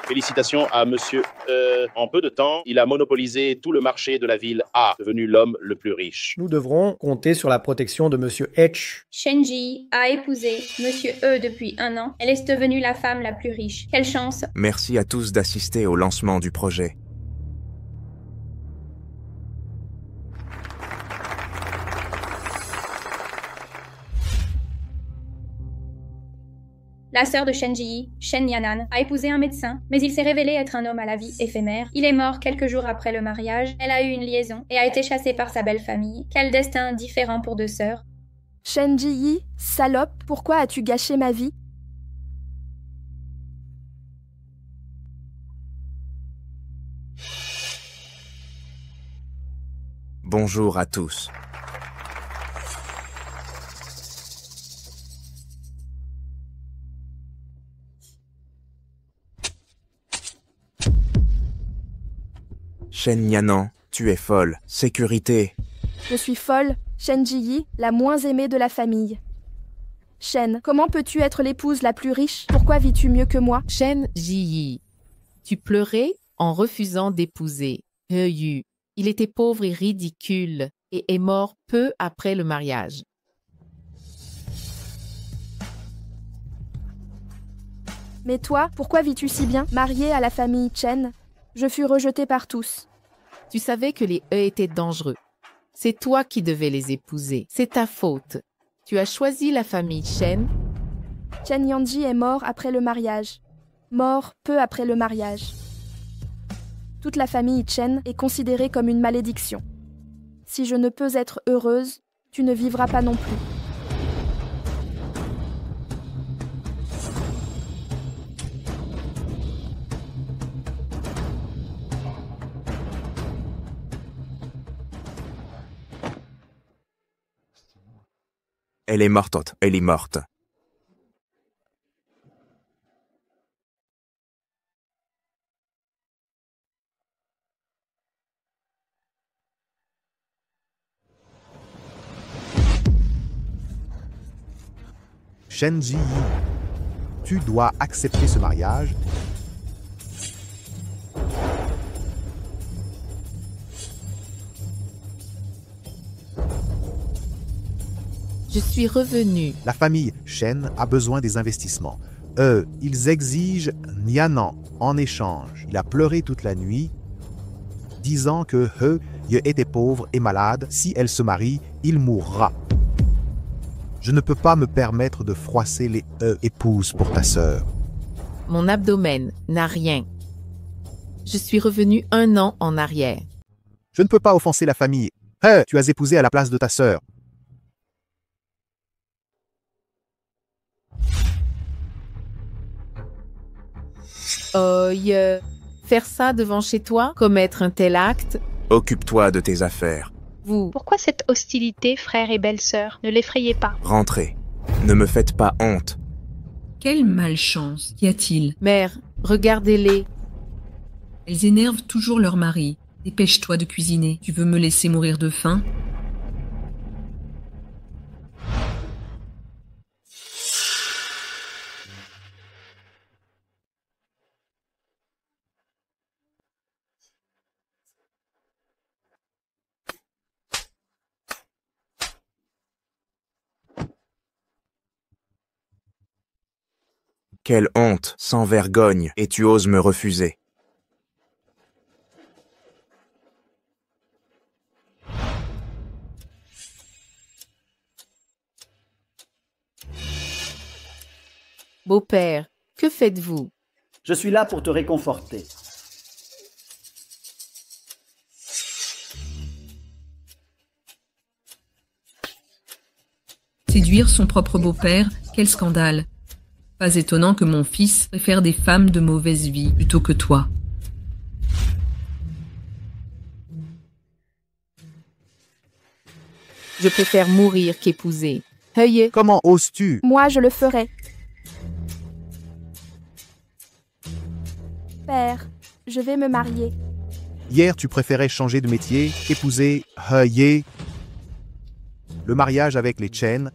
Félicitations à monsieur. En peu de temps, il a monopolisé tout le marché de la ville A, devenu l'homme le plus riche. Nous devrons compter sur la protection de Monsieur H. Shenji a épousé Monsieur E depuis 1 an. Elle est devenue la femme la plus riche. Quelle chance! Merci à tous d'assister au lancement du projet. La sœur de Shenji, Shen Yanan, a épousé un médecin, mais il s'est révélé être un homme à la vie éphémère. Il est mort quelques jours après le mariage. Elle a eu une liaison et a été chassée par sa belle famille. Quel destin différent pour deux sœurs. Shenji, salope, pourquoi as-tu gâché ma vie? Bonjour à tous. Shen Yanan, tu es folle. Sécurité. Je suis folle, Shenji, la moins aimée de la famille. Shen, comment peux-tu être l'épouse la plus riche? Pourquoi vis-tu mieux que moi? Shen Ji, tu pleurais en refusant d'épouser He Yu. Il était pauvre et ridicule et est mort peu après le mariage. Mais toi, pourquoi vis-tu si bien, mariée à la famille Chen? Je fus rejetée par tous. Tu savais que les E étaient dangereux. C'est toi qui devais les épouser. C'est ta faute. Tu as choisi la famille Shen. Chen Yanji est mort après le mariage. Mort peu après le mariage. Toute la famille Chen est considérée comme une malédiction. Si je ne peux être heureuse, tu ne vivras pas non plus. Elle est morte. Elle est morte. Shenji, tu dois accepter ce mariage. Je suis revenue. La famille Shen a besoin des investissements. Ils exigent Nyanan en échange. Il a pleuré toute la nuit, disant que He était pauvre et malade. Si elle se marie, il mourra. Je ne peux pas me permettre de froisser les épouses pour ta sœur. Mon abdomen n'a rien. Je suis revenue 1 an en arrière. Je ne peux pas offenser la famille. Tu as épousé à la place de ta sœur. Faire ça devant chez toi, commettre un tel acte. Occupe-toi de tes affaires. Vous, Pourquoi cette hostilité, frère et belle-sœur? Ne l'effrayez pas. Rentrez. Ne me faites pas honte. Quelle malchance! Qu'y a-t-il? mère, regardez-les. Elles énervent toujours leur mari. Dépêche-toi de cuisiner. Tu veux me laisser mourir de faim? Quelle honte, sans vergogne, et tu oses me refuser. Beau-père, que faites-vous? Je suis là pour te réconforter. Séduire son propre beau-père, quel scandale! Pas étonnant que mon fils préfère des femmes de mauvaise vie plutôt que toi. Je préfère mourir qu'épouser. Heuillez. Comment oses-tu? Moi, je le ferai. Père, je vais me marier. Hier, tu préférais changer de métier, épouser He. Le mariage avec les Chen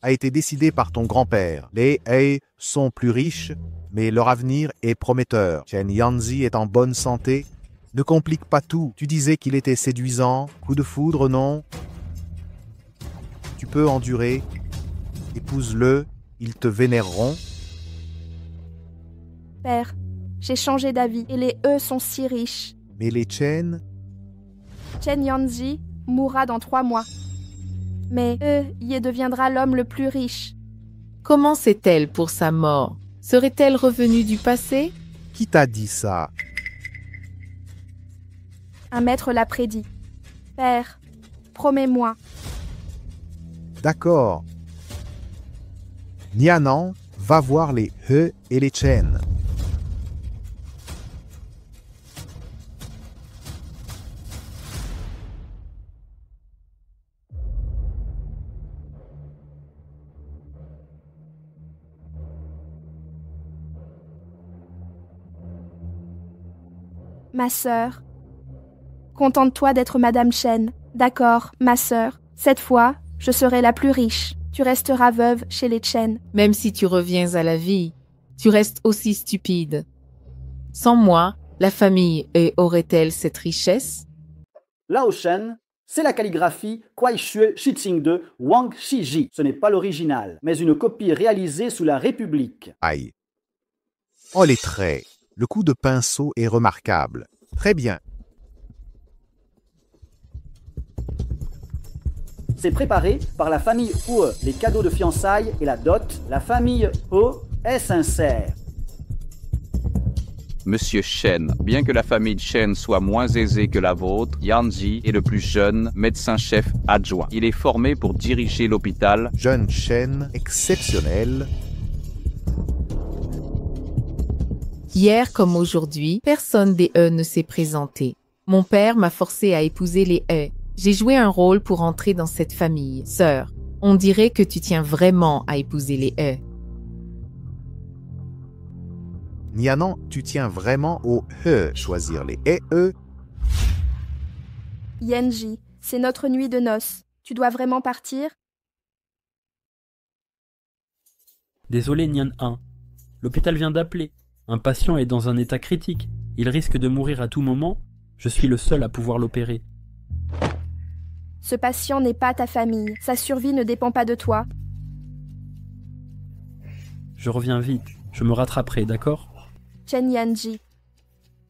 a été décidé par ton grand-père. Les He sont plus riches, mais leur avenir est prometteur. Chen Yanzi est en bonne santé. Ne complique pas tout. Tu disais qu'il était séduisant. Coup de foudre, non? Tu peux endurer. Épouse-le. Ils te vénéreront. Père, j'ai changé d'avis et les E sont si riches. Mais les Chen, Chen Yanzi mourra dans 3 mois. Mais y deviendra l'homme le plus riche. Comment sait-elle pour sa mort? Serait-elle revenue du passé? qui t'a dit ça? Un maître l'a prédit. Père, promets-moi. D'accord. Nianan va voir les He et les Chen. Ma sœur. Contente-toi d'être Madame Chen. D'accord, ma sœur. Cette fois, je serai la plus riche. Tu resteras veuve chez les Chen. Même si tu reviens à la vie, tu restes aussi stupide. Sans moi, la famille aurait-elle cette richesse? Lao Shen, c'est la calligraphie Kuai Xue Shixing de Wang Shiji. Ce n'est pas l'original, mais une copie réalisée sous la République. Aïe. Oh, les traits. Le coup de pinceau est remarquable. Très bien. C'est préparé par la famille Hue, les cadeaux de fiançailles et la dot. La famille He est sincère. Monsieur Chen, bien que la famille Chen soit moins aisée que la vôtre, Yanzi est le plus jeune médecin-chef adjoint. Il est formé pour diriger l'hôpital. Jeune Chen, exceptionnel. Hier comme aujourd'hui, personne des ne s'est présenté. Mon père m'a forcé à épouser les J'ai joué un rôle pour entrer dans cette famille. Sœur, on dirait que tu tiens vraiment à épouser les Nianan, tu tiens vraiment au He. Choisir les E. Yenji, c'est notre nuit de noces. Tu dois vraiment partir? Désolé, Nian 1. L'hôpital vient d'appeler. Un patient est dans un état critique. Il risque de mourir à tout moment. Je suis le seul à pouvoir l'opérer. Ce patient n'est pas ta famille. Sa survie ne dépend pas de toi. Je reviens vite. Je me rattraperai, d'accord? Chen Yanji,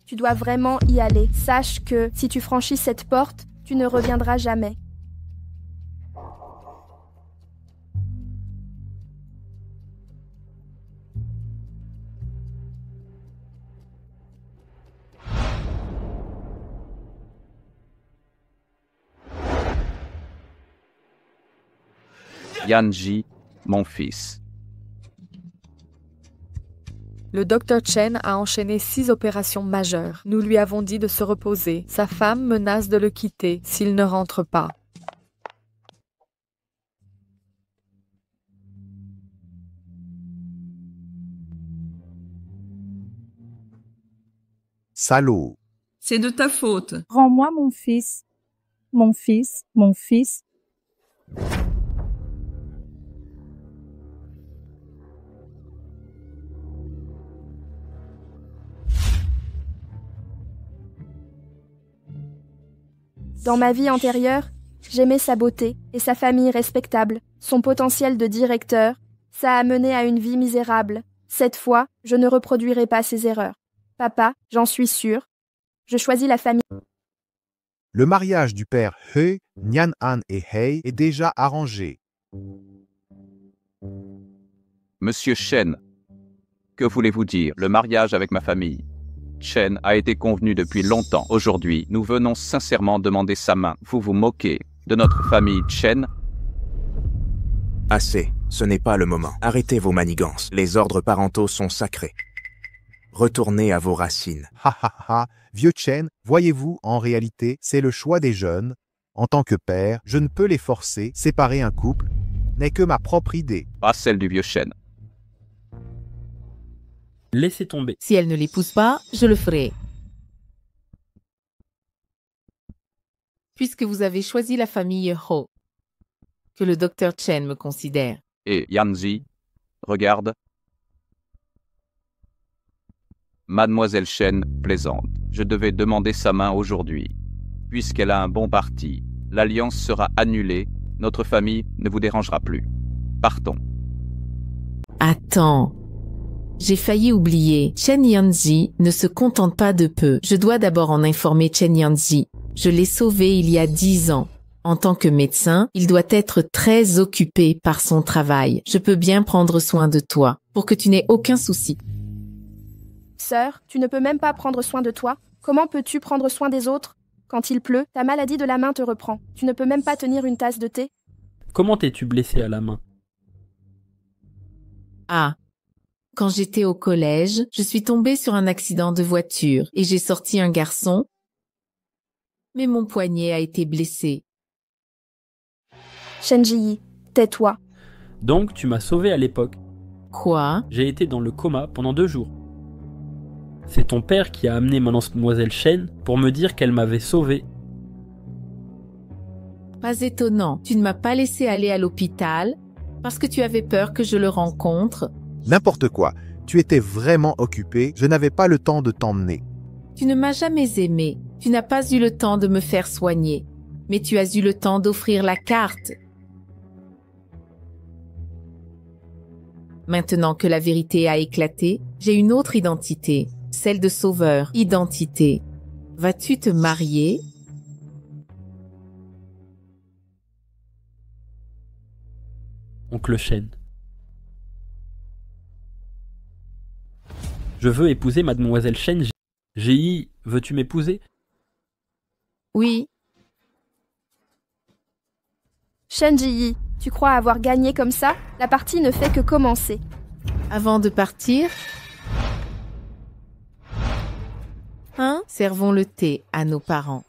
tu dois vraiment y aller. Sache que si tu franchis cette porte, tu ne reviendras jamais. Yanji, mon fils. Le docteur Chen a enchaîné 6 opérations majeures. Nous lui avons dit de se reposer. Sa femme menace de le quitter s'il ne rentre pas. Salaud. C'est de ta faute. Rends-moi mon fils. Mon fils, mon fils. Dans ma vie antérieure, j'aimais sa beauté et sa famille respectable. Son potentiel de directeur, ça a mené à une vie misérable. Cette fois, je ne reproduirai pas ses erreurs. Papa, j'en suis sûre. Je choisis la famille. Le mariage du père He, Nian-an et Hei est déjà arrangé. Monsieur Chen, que voulez-vous dire? Le mariage avec ma famille Chen a été convenu depuis longtemps. Aujourd'hui, nous venons sincèrement demander sa main. Vous vous moquez de notre famille Chen? Assez, ce n'est pas le moment. Arrêtez vos manigances. Les ordres parentaux sont sacrés. Retournez à vos racines. Ha ha ha, vieux Chen, voyez-vous, en réalité, c'est le choix des jeunes. En tant que père, je ne peux les forcer. Séparer un couple n'est que ma propre idée. Pas celle du vieux Chen. Laissez tomber. Si elle ne l'épouse pas, je le ferai. Puisque vous avez choisi la famille Ho, que le docteur Chen me considère. Et Yanzi, regarde. Mademoiselle Chen plaisante. Je devais demander sa main aujourd'hui. Puisqu'elle a un bon parti, l'alliance sera annulée. Notre famille ne vous dérangera plus. Partons. Attends. J'ai failli oublier. Chen Yanji ne se contente pas de peu. Je dois d'abord en informer Chen Yanji. Je l'ai sauvé il y a 10 ans. En tant que médecin, il doit être très occupé par son travail. Je peux bien prendre soin de toi, pour que tu n'aies aucun souci. Sœur, tu ne peux même pas prendre soin de toi? Comment peux-tu prendre soin des autres? Quand il pleut, ta maladie de la main te reprend. Tu ne peux même pas tenir une tasse de thé? Comment t'es-tu blessé à la main? Ah. Quand j'étais au collège, je suis tombée sur un accident de voiture et j'ai sorti un garçon, mais mon poignet a été blessé. Shenji, tais-toi. Donc, tu m'as sauvé à l'époque. Quoi? J'ai été dans le coma pendant 2 jours. C'est ton père qui a amené mademoiselle Chen pour me dire qu'elle m'avait sauvé. Pas étonnant, tu ne m'as pas laissé aller à l'hôpital parce que tu avais peur que je le rencontre. N'importe quoi. Tu étais vraiment occupé. Je n'avais pas le temps de t'emmener. Tu ne m'as jamais aimé. Tu n'as pas eu le temps de me faire soigner. Mais tu as eu le temps d'offrir la carte. Maintenant que la vérité a éclaté, j'ai une autre identité, celle de sauveur. Identité. Vas-tu te marier? Oncle Chen. Je veux épouser mademoiselle Chen. Ji, veux-tu m'épouser? Oui. Shenji, tu crois avoir gagné comme ça? La partie ne fait que commencer. Avant de partir, servons le thé à nos parents.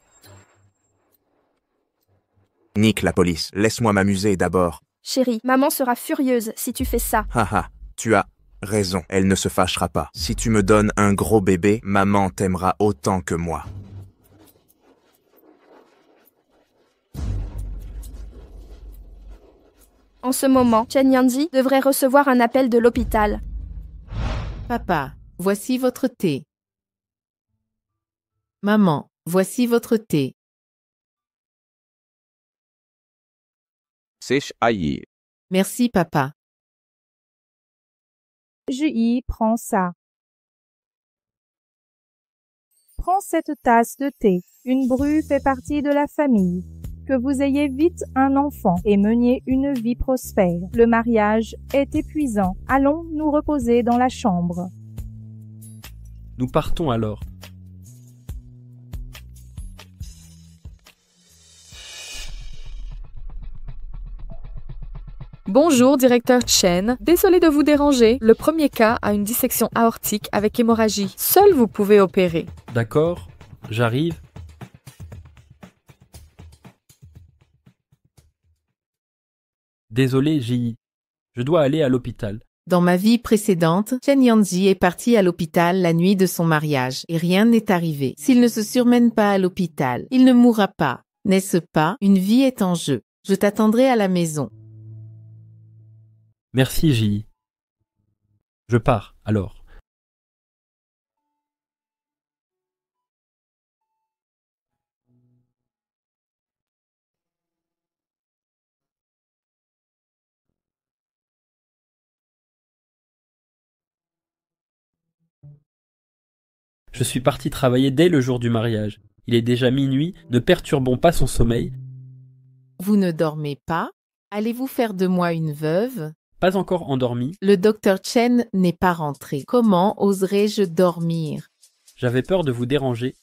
Nique la police, laisse-moi m'amuser d'abord. Chérie, maman sera furieuse si tu fais ça. Haha, tu as raison, elle ne se fâchera pas. Si tu me donnes un gros bébé, maman t'aimera autant que moi. En ce moment, Chen Yanji devrait recevoir un appel de l'hôpital. Papa, voici votre thé. Maman, voici votre thé. C'est Aïe. Merci, papa. Ji prends ça. Prends cette tasse de thé. Une bru fait partie de la famille. Que vous ayez vite un enfant et meniez une vie prospère. Le mariage est épuisant. Allons nous reposer dans la chambre. Nous partons alors. Bonjour, directeur Chen. Désolé de vous déranger. Le premier cas a une dissection aortique avec hémorragie. Seul vous pouvez opérer. D'accord, j'arrive. Désolé, Ji. Je dois aller à l'hôpital. Dans ma vie précédente, Chen Yanji est parti à l'hôpital la nuit de son mariage et rien n'est arrivé. S'il ne se surmène pas à l'hôpital, il ne mourra pas. N'est-ce pas? Une vie est en jeu. Je t'attendrai à la maison. Merci, Ji. Je pars, alors. Je suis parti travailler dès le jour du mariage. Il est déjà minuit, ne perturbons pas son sommeil. Vous ne dormez pas? Allez-vous faire de moi une veuve? Pas encore endormi. Le docteur Chen n'est pas rentré. Comment oserais-je dormir? J'avais peur de vous déranger.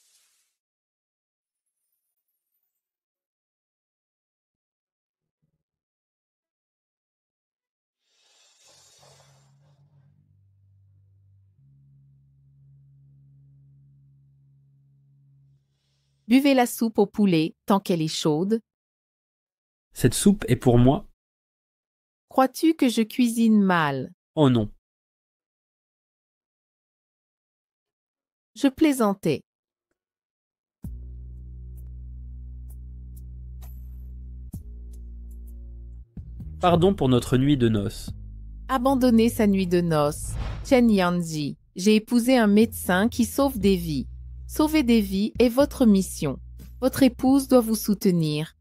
Buvez la soupe au poulet tant qu'elle est chaude. Cette soupe est pour moi? Crois-tu que je cuisine mal? Oh non. Je plaisantais. Pardon pour notre nuit de noces. Abandonner sa nuit de noces. Chen Yanji. J'ai épousé un médecin qui sauve des vies. Sauver des vies est votre mission. Votre épouse doit vous soutenir.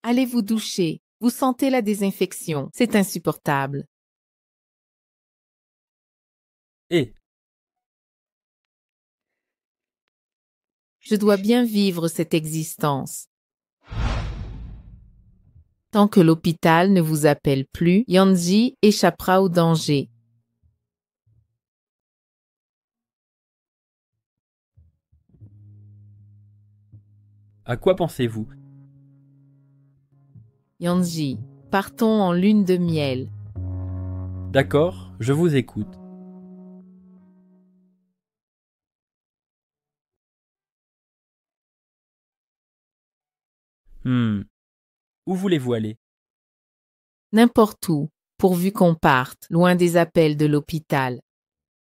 Allez vous doucher. Vous sentez la désinfection. C'est insupportable. Et je dois bien vivre cette existence. Tant que l'hôpital ne vous appelle plus, Yanji échappera au danger. à quoi pensez-vous? Yanji, partons en lune de miel. D'accord, je vous écoute. Où voulez-vous aller? N'importe où, pourvu qu'on parte, loin des appels de l'hôpital.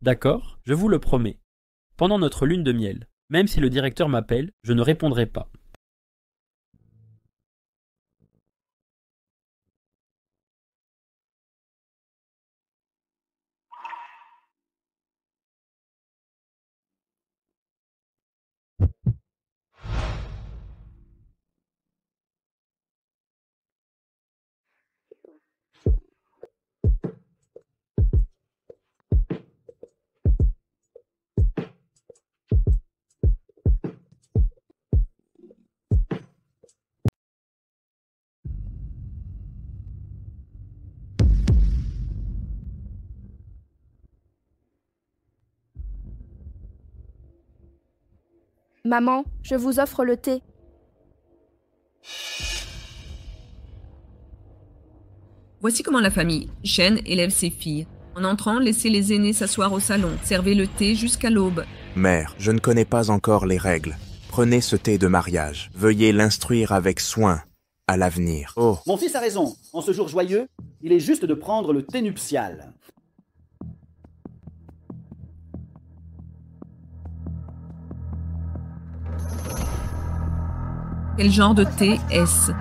D'accord, je vous le promets. Pendant notre lune de miel, même si le directeur m'appelle, je ne répondrai pas. Maman, je vous offre le thé. Voici comment la famille Chen élève ses filles. En entrant, laissez les aînés s'asseoir au salon. Servez le thé jusqu'à l'aube. Mère, je ne connais pas encore les règles. Prenez ce thé de mariage. Veuillez l'instruire avec soin à l'avenir. Oh. Mon fils a raison. En ce jour joyeux, il est juste de prendre le thé nuptial. Quel genre de thé est-ce?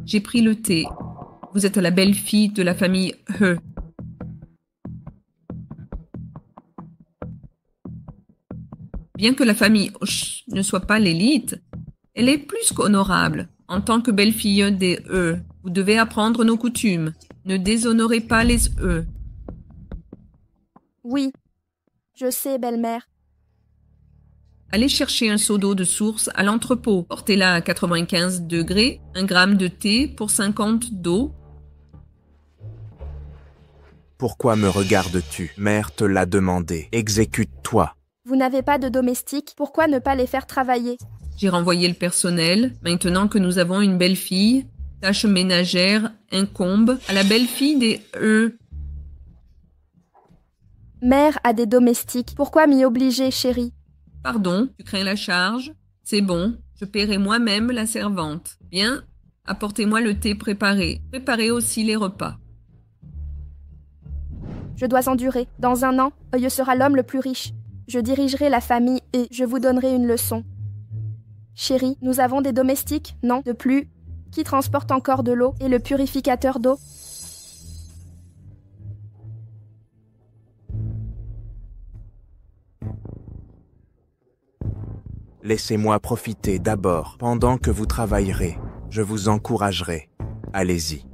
J'ai pris le thé. Vous êtes la belle-fille de la famille He. Bien que la famille ne soit pas l'élite, elle est plus qu'honorable. En tant que belle-fille des He, vous devez apprendre nos coutumes. Ne déshonorez pas les He. Oui, je sais, belle-mère. Allez chercher un seau d'eau de source à l'entrepôt. Portez-la à 95 degrés, 1 gramme de thé pour 50 d'eau. Pourquoi me regardes-tu? Mère te l'a demandé. Exécute-toi. Vous n'avez pas de domestiques, pourquoi ne pas les faire travailler? J'ai renvoyé le personnel. Maintenant que nous avons une belle-fille, tâches ménagères incombent à la belle-fille des He. Mère a des domestiques, pourquoi m'y obliger, chérie? Pardon, tu crains la charge? C'est bon, je paierai moi-même la servante. Bien, apportez-moi le thé préparé. Préparez aussi les repas. Je dois endurer. Dans 1 an, Oye sera l'homme le plus riche. Je dirigerai la famille et je vous donnerai une leçon. Chérie, nous avons des domestiques, non? De plus, qui transporte encore de l'eau et le purificateur d'eau? Laissez-moi profiter d'abord. Pendant que vous travaillerez, je vous encouragerai. Allez-y.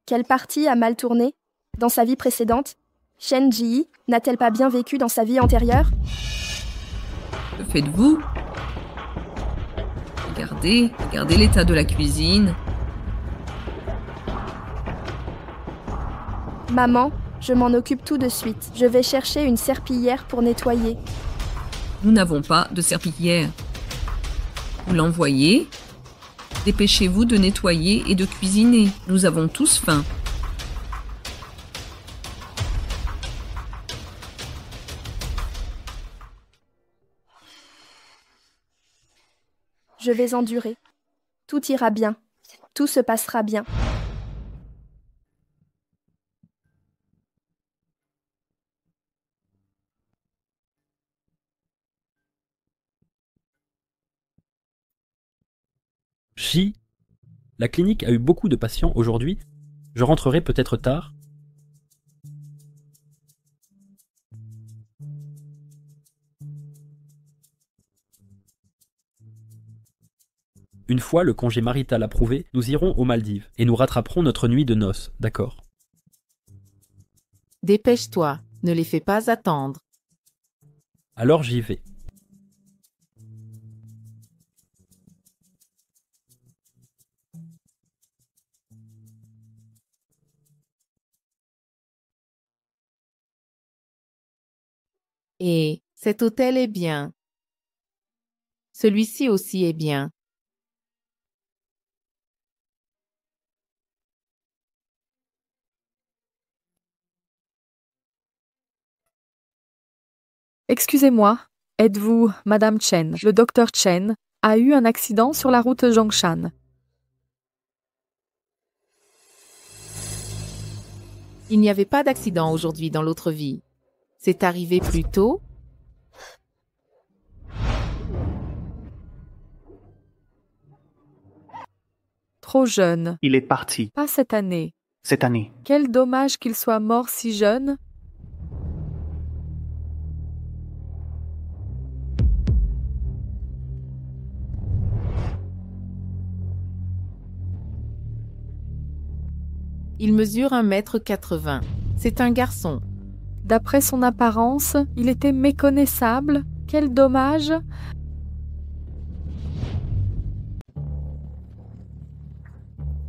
Quelle partie a mal tourné? Dans sa vie précédente? Shen Ji n'a-t-elle pas bien vécu dans sa vie antérieure? Que faites-vous? Regardez l'état de la cuisine. Maman, je m'en occupe tout de suite. Je vais chercher une serpillière pour nettoyer. Nous n'avons pas de serpillière. Vous l'envoyez. Dépêchez-vous de nettoyer et de cuisiner. Nous avons tous faim. Je vais endurer. Tout ira bien. Tout se passera bien. J. La clinique a eu beaucoup de patients aujourd'hui. Je rentrerai peut-être tard. Une fois le congé marital approuvé, nous irons aux Maldives et nous rattraperons notre nuit de noces, d'accord? Dépêche-toi, ne les fais pas attendre. Alors j'y vais. Et cet hôtel est bien. Celui-ci aussi est bien. Excusez-moi, êtes-vous Madame Chen? Le docteur Chen a eu un accident sur la route Zhongshan. Il n'y avait pas d'accident aujourd'hui dans l'autre vie. C'est arrivé plus tôt? Trop jeune. Il est parti. Pas cette année. Cette année. Quel dommage qu'il soit mort si jeune. Il mesure 1,80 m. C'est un garçon. D'après son apparence, il était méconnaissable. Quel dommage!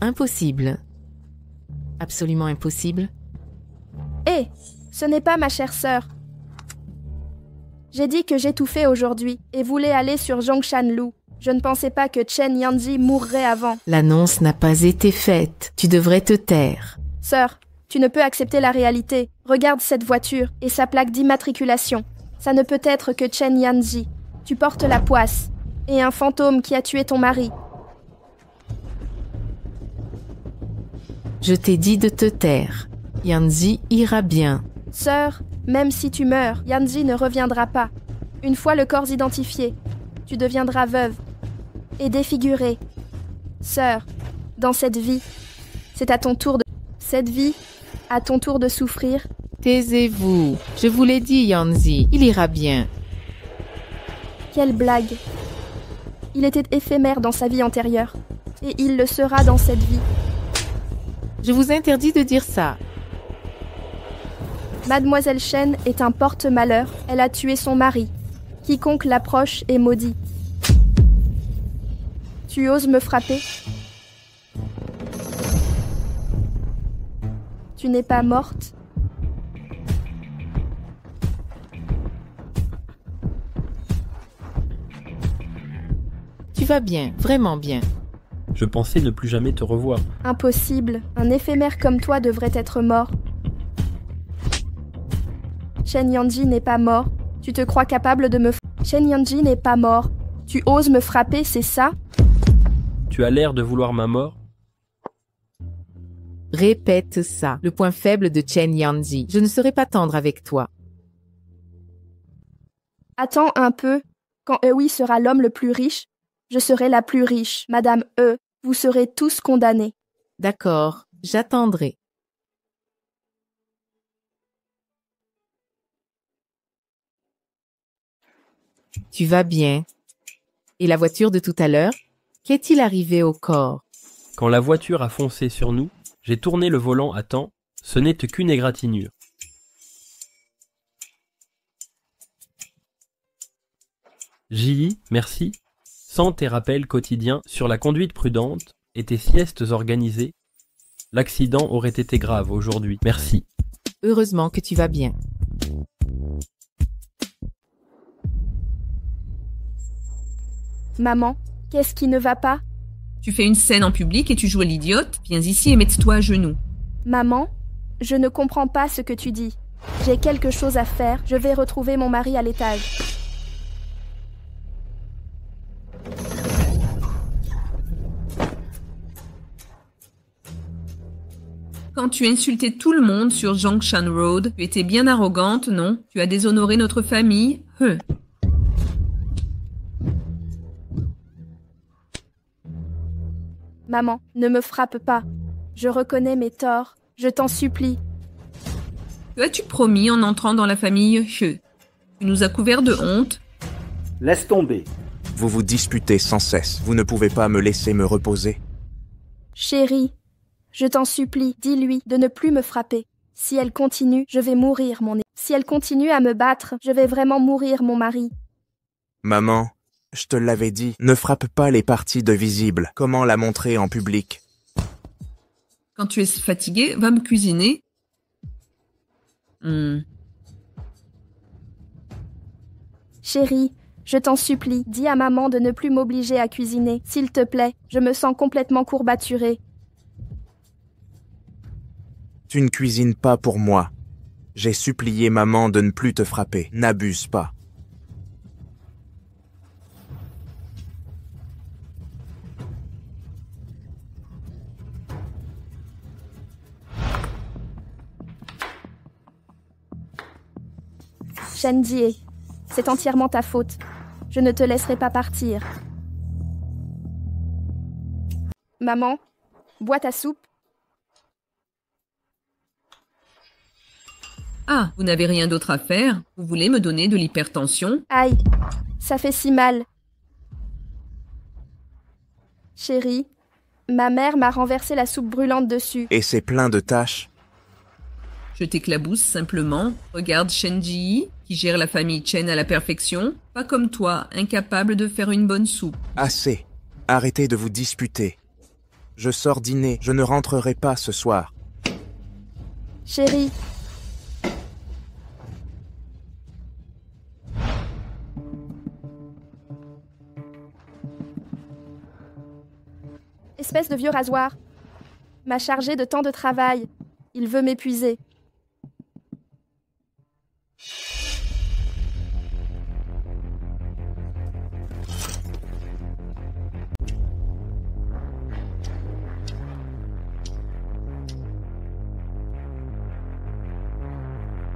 Impossible. Absolument impossible. Hé, ce n'est pas ma chère sœur. J'ai dit que j'étouffais aujourd'hui et voulais aller sur Zhongshan-lu. Je ne pensais pas que Chen Yanji mourrait avant. L'annonce n'a pas été faite. Tu devrais te taire. Sœur, tu ne peux accepter la réalité. Regarde cette voiture et sa plaque d'immatriculation. Ça ne peut être que Chen Yanji. Tu portes la poisse. Et un fantôme qui a tué ton mari. Je t'ai dit de te taire. Yanji ira bien. Sœur, même si tu meurs, Yanji ne reviendra pas. Une fois le corps identifié, tu deviendras veuve et défigurée. Sœur, dans cette vie, c'est à ton tour de... Cette vie, à ton tour de souffrir. Taisez-vous. Je vous l'ai dit, Yanji. Il ira bien. Quelle blague. Il était éphémère dans sa vie antérieure. Et il le sera dans cette vie. Je vous interdis de dire ça. Mademoiselle Chen est un porte-malheur. Elle a tué son mari. Quiconque l'approche est maudit. Tu oses me frapper? Tu n'es pas morte? Tu vas bien, vraiment bien. Je pensais ne plus jamais te revoir. Impossible. Un éphémère comme toi devrait être mort. Chen Yanji n'est pas mort. Tu te crois capable de me... Chen Yanji n'est pas mort. Tu oses me frapper, c'est ça? Tu as l'air de vouloir ma mort? Répète ça. Le point faible de Chen Yanji. Je ne serai pas tendre avec toi. Attends un peu. Quand Eui sera l'homme le plus riche, je serai la plus riche. Madame E, vous serez tous condamnés. D'accord, j'attendrai. Tu vas bien. Et la voiture de tout à l'heure? Qu'est-il arrivé au corps? Quand la voiture a foncé sur nous, j'ai tourné le volant à temps. Ce n'était qu'une égratignure. J.I., merci. Sans tes rappels quotidiens sur la conduite prudente et tes siestes organisées, l'accident aurait été grave aujourd'hui. Merci. Heureusement que tu vas bien. Maman, qu'est-ce qui ne va pas? Tu fais une scène en public et tu joues à l'idiote. Viens ici et mets-toi à genoux. Maman, je ne comprends pas ce que tu dis. J'ai quelque chose à faire. Je vais retrouver mon mari à l'étage. Quand tu insultais tout le monde sur Junction Road, tu étais bien arrogante, non? Tu as déshonoré notre famille. Maman, ne me frappe pas. Je reconnais mes torts. Je t'en supplie. Que as-tu promis en entrant dans la famille He? Tu nous as couverts de honte. Laisse tomber. Vous vous disputez sans cesse. Vous ne pouvez pas me laisser me reposer. Chérie, je t'en supplie, dis-lui de ne plus me frapper. Si elle continue, je vais mourir, Si elle continue à me battre, je vais vraiment mourir, mon mari. Maman, je te l'avais dit, ne frappe pas les parties de visibles. Comment la montrer en public? Quand tu es fatigué, va me cuisiner. Chérie, je t'en supplie, dis à maman de ne plus m'obliger à cuisiner. S'il te plaît, je me sens complètement courbaturée. Tu ne cuisines pas pour moi. J'ai supplié maman de ne plus te frapper. N'abuse pas. Chen Jie, c'est entièrement ta faute. Je ne te laisserai pas partir. Maman, bois ta soupe. Ah, vous n'avez rien d'autre à faire? Vous voulez me donner de l'hypertension? Aïe, ça fait si mal. Chérie, ma mère m'a renversé la soupe brûlante dessus. Et c'est plein de taches. Je t'éclabousse simplement. Regarde Shen Ji, qui gère la famille Chen à la perfection. Pas comme toi, incapable de faire une bonne soupe. Assez. Arrêtez de vous disputer. Je sors dîner. Je ne rentrerai pas ce soir. Chérie. Espèce de vieux rasoir. M'a chargé de tant de travail. Il veut m'épuiser.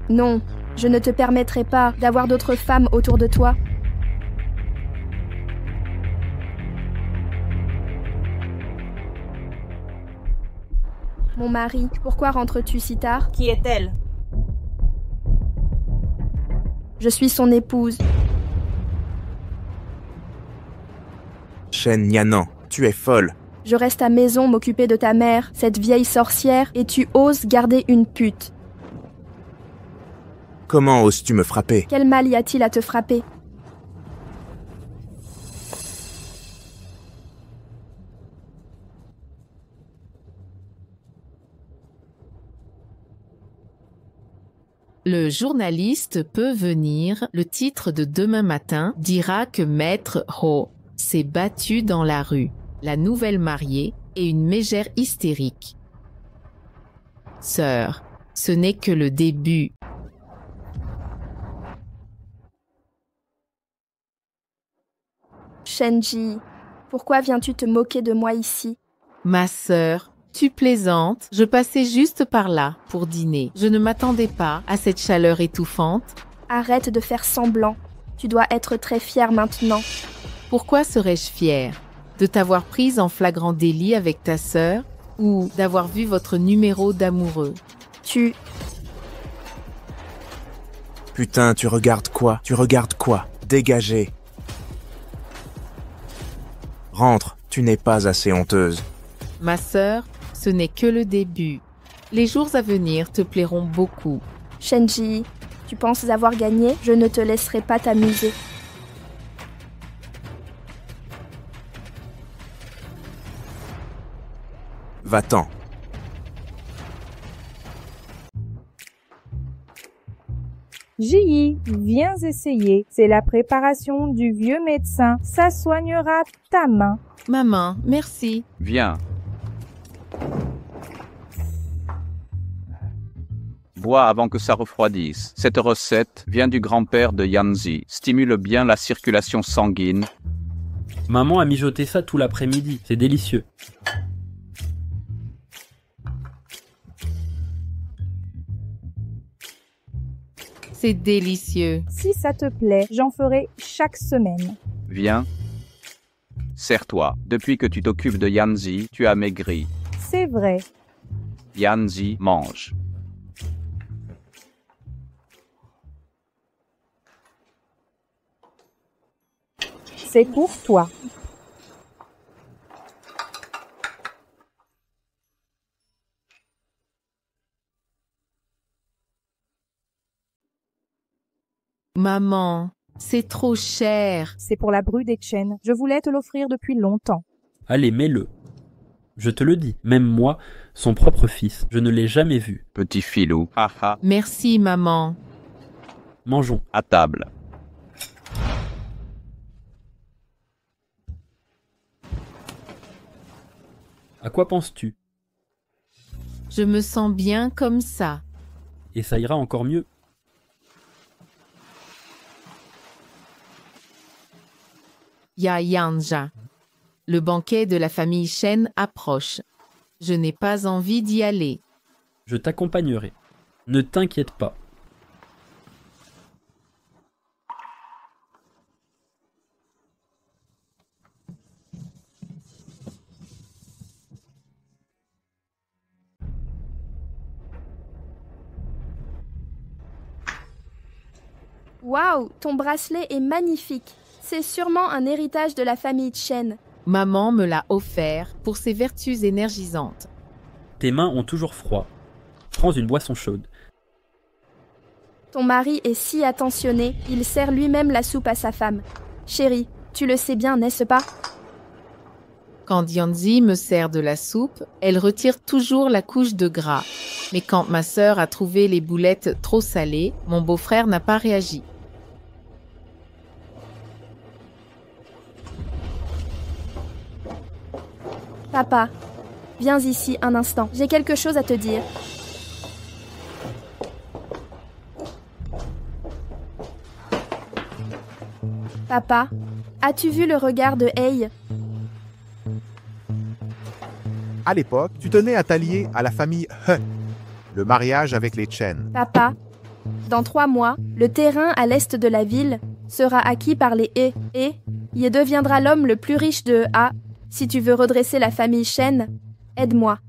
Non, je ne te permettrai pas d'avoir d'autres femmes autour de toi. Mon mari, pourquoi rentres-tu si tard? Qui est-elle? Je suis son épouse. Shen Yanan, tu es folle. Je reste à maison m'occuper de ta mère, cette vieille sorcière, et tu oses garder une pute. Comment oses-tu me frapper? Quel mal y a-t-il à te frapper? Le journaliste peut venir. Le titre de demain matin dira que Maître Ho s'est battu dans la rue. La nouvelle mariée et une mégère hystérique. Sœur, ce n'est que le début. Shen Ji, pourquoi viens-tu te moquer de moi ici? Ma sœur, tu plaisantes? Je passais juste par là pour dîner. Je ne m'attendais pas à cette chaleur étouffante. Arrête de faire semblant. Tu dois être très fière maintenant. Pourquoi serais-je fière? De t'avoir prise en flagrant délit avec ta sœur ou d'avoir vu votre numéro d'amoureux? Putain, tu regardes quoi? Tu regardes quoi? Dégagez. Rentre, tu n'es pas assez honteuse. Ma sœur, ce n'est que le début. Les jours à venir te plairont beaucoup. Shen Ji, tu penses avoir gagné? Je ne te laisserai pas t'amuser. Va-t'en. Ji, viens essayer. C'est la préparation du vieux médecin. Ça soignera ta main. Maman, merci. Viens. Bois avant que ça refroidisse. Cette recette vient du grand-père de Yanzi. Stimule bien la circulation sanguine. Maman a mijoté ça tout l'après-midi. C'est délicieux. c'est délicieux. Si ça te plaît, j'en ferai chaque semaine. Viens. Serre-toi. Depuis que tu t'occupes de Yanzi, tu as maigri. C'est vrai. Yanzi, mange. C'est pour toi. Maman, c'est trop cher. C'est pour la bru d'Etchen. Je voulais te l'offrir depuis longtemps. Allez, mets-le. Je te le dis, même moi, son propre fils, je ne l'ai jamais vu. Petit filou. Haha. Merci, maman. Mangeons. À table. À quoi penses-tu? Je me sens bien comme ça. Et ça ira encore mieux. Ya Yanja. Le banquet de la famille Shen approche. Je n'ai pas envie d'y aller. Je t'accompagnerai. Ne t'inquiète pas. Waouh, ton bracelet est magnifique. C'est sûrement un héritage de la famille Chen. Maman me l'a offert pour ses vertus énergisantes. Tes mains ont toujours froid. Prends une boisson chaude. Ton mari est si attentionné, il sert lui-même la soupe à sa femme. Chérie, tu le sais bien, n'est-ce pas? Quand Yanzi me sert de la soupe, elle retire toujours la couche de gras. Mais quand ma sœur a trouvé les boulettes trop salées, mon beau-frère n'a pas réagi. Papa, viens ici un instant. J'ai quelque chose à te dire. Papa, as-tu vu le regard de Hei? À l'époque, tu tenais à t'allier à la famille He, le mariage avec les Chen. Papa, dans 3 mois, le terrain à l'est de la ville sera acquis par les He et Ye deviendra l'homme le plus riche de A. Si tu veux redresser la famille Shen, aide-moi.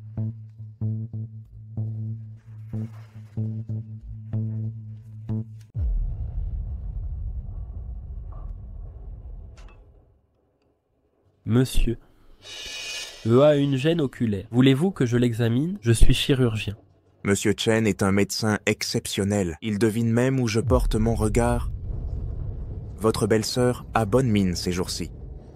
Monsieur, a une gêne oculaire. Voulez-vous que je l'examine? Je suis chirurgien. Monsieur Chen est un médecin exceptionnel. Il devine même où je porte mon regard. Votre belle-sœur a bonne mine ces jours-ci.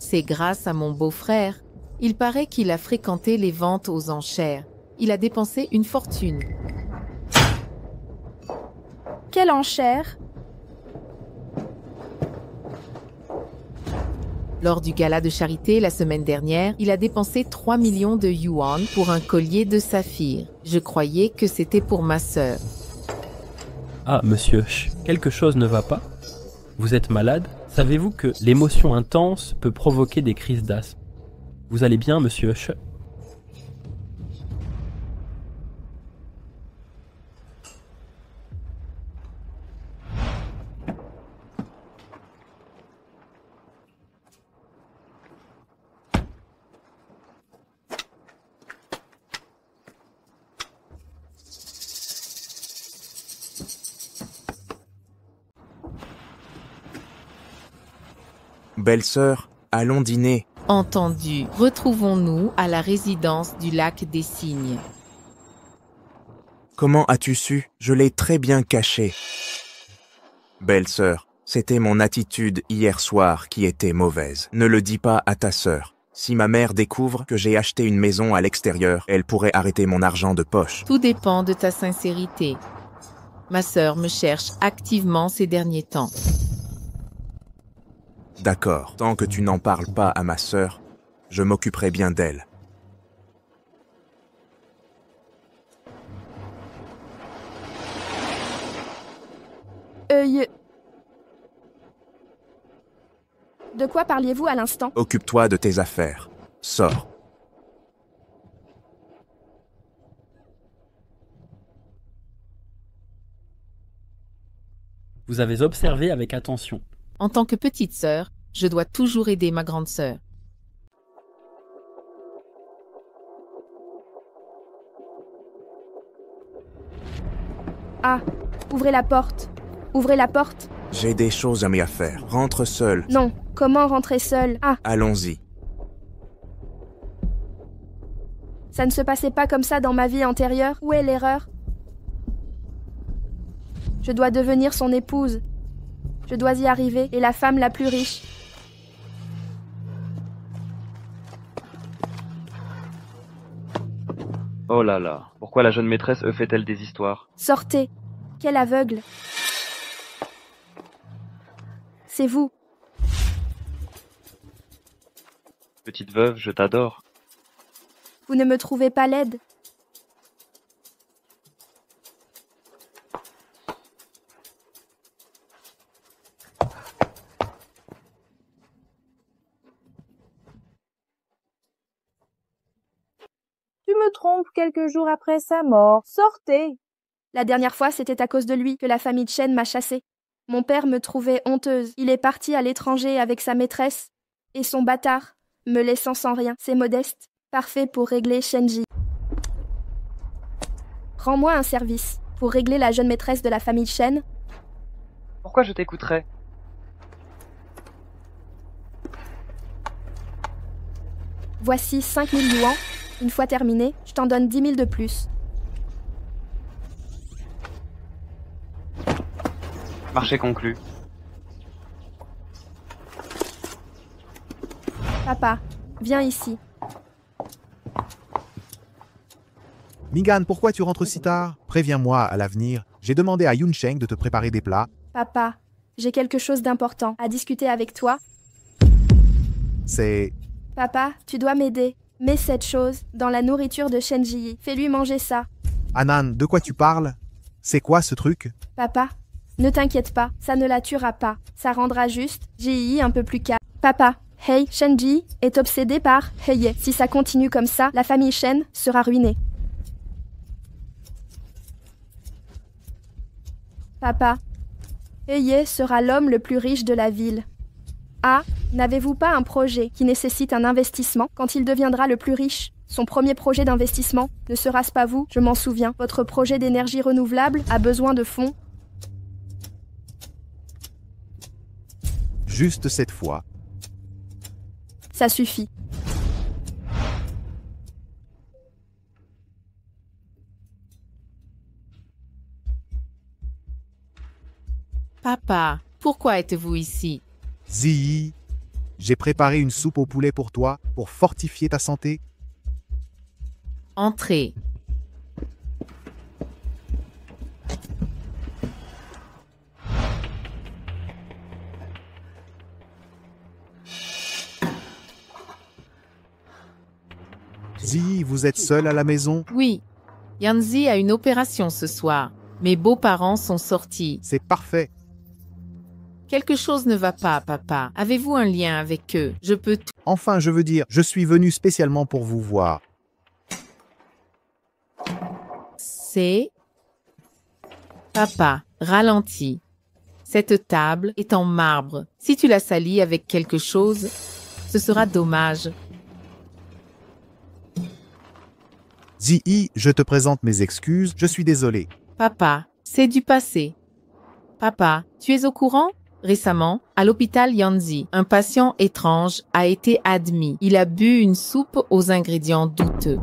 C'est grâce à mon beau-frère. Il paraît qu'il a fréquenté les ventes aux enchères. Il a dépensé une fortune. Quelle enchère? Lors du gala de charité la semaine dernière, il a dépensé 3 millions de yuan pour un collier de saphir. Je croyais que c'était pour ma sœur. Ah, monsieur, quelque chose ne va pas? Vous êtes malade? Savez-vous que l'émotion intense peut provoquer des crises d'asthme? Vous allez bien, monsieur Ch? Belle-sœur, allons dîner. Entendu. Retrouvons-nous à la résidence du lac des Cygnes. Comment as-tu su? Je l'ai très bien caché. Belle-sœur, c'était mon attitude hier soir qui était mauvaise. Ne le dis pas à ta sœur. Si ma mère découvre que j'ai acheté une maison à l'extérieur, elle pourrait arrêter mon argent de poche. Tout dépend de ta sincérité. Ma sœur me cherche activement ces derniers temps. D'accord, tant que tu n'en parles pas à ma sœur, je m'occuperai bien d'elle. De quoi parliez-vous à l'instant? Occupe-toi de tes affaires. Sors. Vous avez observé avec attention. En tant que petite sœur, je dois toujours aider ma grande sœur. Ah, ouvrez la porte. Ouvrez la porte. J'ai des choses à m'y faire. Rentre seul. Non, comment rentrer seule? Ah, Allons-y. ça ne se passait pas comme ça dans ma vie antérieure. Où est l'erreur? Je dois devenir son épouse. Je dois y arriver, et la femme la plus riche. Oh là là, pourquoi la jeune maîtresse fait-elle des histoires? Sortez. Quel aveugle. C'est vous. Petite veuve, je t'adore. Vous ne me trouvez pas laide? Tu me trompes quelques jours après sa mort. Sortez! La dernière fois, c'était à cause de lui que la famille Chen m'a chassée. Mon père me trouvait honteuse. Il est parti à l'étranger avec sa maîtresse et son bâtard, me laissant sans rien. C'est modeste, parfait pour régler Shenji. Rends-moi un service pour régler la jeune maîtresse de la famille Chen. Pourquoi je t'écouterais? Voici 5000 yuans. Une fois terminé, je t'en donne 10 000 de plus. Marché conclu. Papa, viens ici. Migan, pourquoi tu rentres si tard? Préviens-moi à l'avenir. J'ai demandé à Yunsheng de te préparer des plats. Papa, j'ai quelque chose d'important à discuter avec toi. C'est... Papa, tu dois m'aider. Mets cette chose dans la nourriture de Shenji. Fais-lui manger ça. Anan, de quoi tu parles? C'est quoi ce truc? Papa, ne t'inquiète pas, ça ne la tuera pas. Ça rendra juste Ji un peu plus calme. Papa, hey, Shenji est obsédé par Heye. Si ça continue comme ça, la famille Shen sera ruinée. Papa, Heye sera l'homme le plus riche de la ville. Ah, n'avez-vous pas un projet qui nécessite un investissement quand il deviendra le plus riche? Son premier projet d'investissement ne sera-ce pas vous? Je m'en souviens. Votre projet d'énergie renouvelable a besoin de fonds. Juste cette fois. Ça suffit. Papa, pourquoi êtes-vous ici? Ziyi, j'ai préparé une soupe au poulet pour toi, pour fortifier ta santé. Entrez. Ziyi, vous êtes seul à la maison? Oui. Yanzi a une opération ce soir. Mes beaux-parents sont sortis. C'est parfait. Quelque chose ne va pas, papa. Avez-vous un lien avec eux? Je peux tout... Enfin, je veux dire, je suis venu spécialement pour vous voir. C'est... Papa, ralentis. Cette table est en marbre. Si tu la salis avec quelque chose, ce sera dommage. Ziyi, je te présente mes excuses, je suis désolé. Papa, c'est du passé. Papa, tu es au courant? Récemment, à l'hôpital Yanzi, un patient étrange a été admis. Il a bu une soupe aux ingrédients douteux.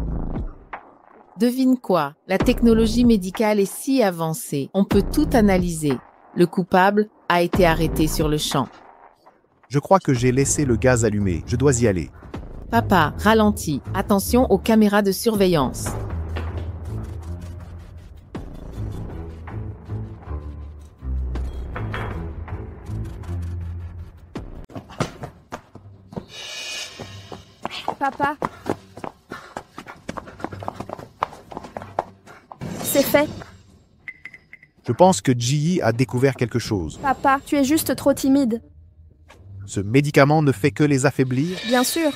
Devine quoi? La technologie médicale est si avancée, on peut tout analyser. Le coupable a été arrêté sur le champ. Je crois que j'ai laissé le gaz allumé, je dois y aller. Papa, ralentis. Attention aux caméras de surveillance. Papa. C'est fait. Je pense que Ji a découvert quelque chose. Papa, tu es juste trop timide. Ce médicament ne fait que les affaiblir? Bien sûr.